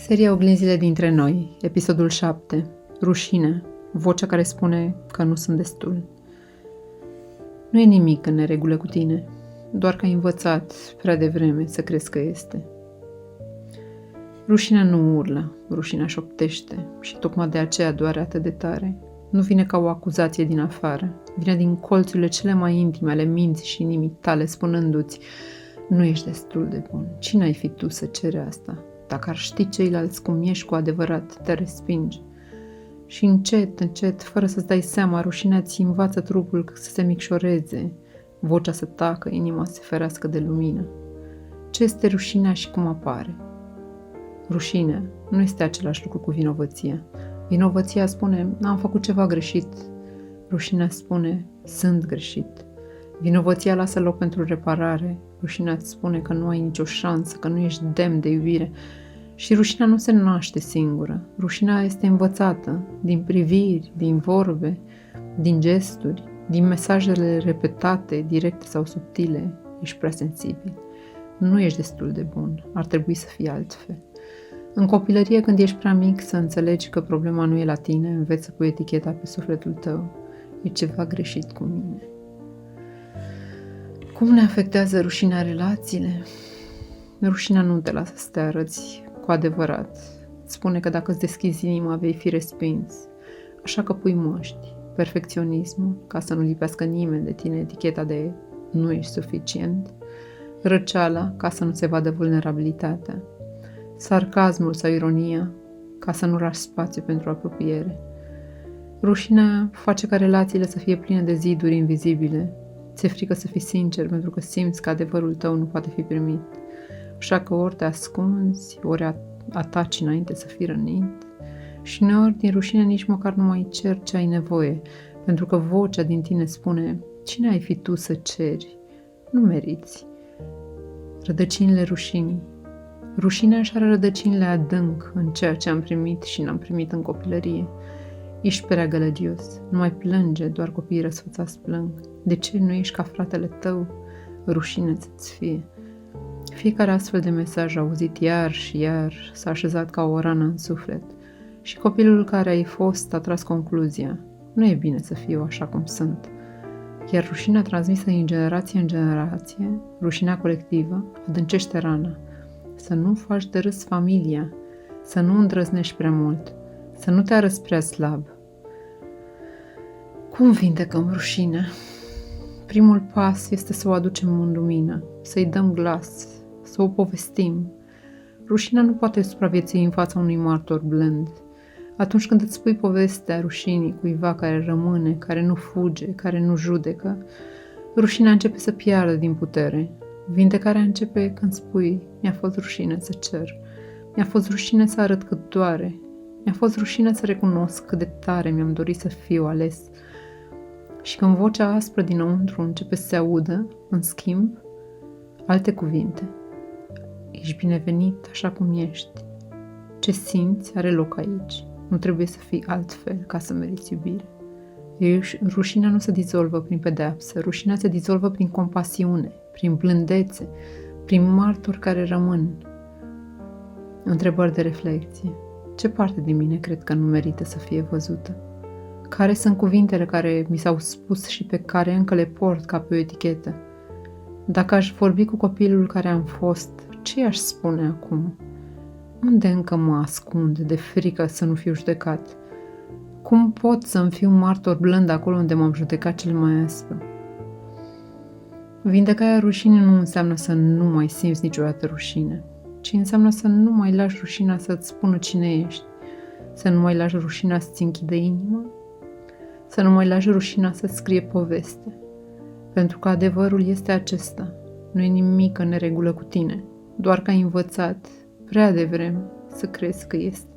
Seria Oglinzile dintre noi, episodul 7. Rușine, vocea care spune că nu sunt destul. Nu e nimic în neregulă cu tine, doar că ai învățat prea devreme să crezi că este. Rușinea nu urlă, rușinea șoptește și tocmai de aceea doare atât de tare. Nu vine ca o acuzație din afară, vine din colțurile cele mai intime ale minții și inimii tale, spunându-ți: nu ești destul de bun, cine ai fi tu să ceri asta? Dacă ar ști ceilalți cum ești cu adevărat, te respingi. Și încet, încet, fără să-ți dai seama, rușinea ți învață trupul să se micșoreze, vocea să tacă, inima să se ferească de lumină. Ce este rușinea și cum apare? Rușinea nu este același lucru cu vinovăția. Vinovăția spune: am făcut ceva greșit. Rușinea spune: sunt greșit. Vinovăția lasă loc pentru reparare. Rușinea îți spune că nu ai nicio șansă, că nu ești demn de iubire. Și rușinea nu se naște singură. Rușinea este învățată din priviri, din vorbe, din gesturi, din mesajele repetate, directe sau subtile. Ești prea sensibil. Nu ești destul de bun. Ar trebui să fii altfel. În copilărie, când ești prea mic, să înțelegi că problema nu e la tine, înveți să pui eticheta pe sufletul tău. E ceva greșit cu mine. Cum ne afectează rușinea relațiile? Rușinea nu te lasă să te arăți cu adevărat. Îți spune că dacă îți deschizi inima, vei fi respins. Așa că pui măști, perfecționismul, ca să nu lipească nimeni de tine eticheta de nu ești suficient, răceala, ca să nu se vadă vulnerabilitatea, sarcasmul sau ironia, ca să nu lași spațiu pentru apropiere. Rușinea face ca relațiile să fie pline de ziduri invizibile. Ți-e frică să fii sincer pentru că simți că adevărul tău nu poate fi primit. Așa că ori te ascunzi, ori ataci înainte să fii rănit. Și uneori din rușine nici măcar nu mai ceri ce ai nevoie, pentru că vocea din tine spune: cine ai fi tu să ceri? Nu meriți. Rădăcinile rușinii. Rușinea își are rădăcinile adânc în ceea ce am primit și n-am primit în copilărie. Ești prea gălăgios, nu mai plânge, doar copiii răsfățați plâng. De ce nu ești ca fratele tău? Rușine să-ți fie. Fiecare astfel de mesaj auzit iar și iar s-a așezat ca o rană în suflet. Și copilul care ai fost a tras concluzia: nu e bine să fiu așa cum sunt. Iar rușinea transmisă din generație în generație, rușinea colectivă, adâncește rana. Să nu faci de râs familia, să nu îndrăznești prea mult, să nu te arăți prea slab. Cum vindecăm rușinea? Primul pas este să o aducem în lumină, să-i dăm glas, să o povestim. Rușinea nu poate supraviețui în fața unui martor blând. Atunci când îți spui povestea rușinii cuiva care rămâne, care nu fuge, care nu judecă, rușinea începe să piardă din putere. Vindecarea începe când spui: mi-a fost rușine să cer, mi-a fost rușine să arăt cât doare, mi-a fost rușine să recunosc cât de tare mi-am dorit să fiu ales. Și când vocea aspră dinăuntru începe să se audă, în schimb, alte cuvinte: ești binevenit așa cum ești. Ce simți are loc aici. Nu trebuie să fii altfel ca să meriți iubire. Rușinea nu se dizolvă prin pedeapsă, rușinea se dizolvă prin compasiune, prin blândețe, prin martori care rămân. Întrebări de reflecție. Ce parte din mine cred că nu merită să fie văzută? Care sunt cuvintele care mi s-au spus și pe care încă le port ca pe o etichetă? Dacă aș vorbi cu copilul care am fost, ce i-aș spune acum? Unde încă mă ascund de frică să nu fiu judecat? Cum pot să-mi fiu martor blând acolo unde m-am judecat cel mai aspru? Vindecarea rușinii nu înseamnă să nu mai simți niciodată rușine, ci înseamnă să nu mai lași rușinea să-ți spună cine ești, să nu mai lași rușinea să-ți închidă inima, să nu mai lași rușinea să-ți scrie poveste. Pentru că adevărul este acesta: nu e nimic în neregulă cu tine, doar că ai învățat prea devreme să crezi că este.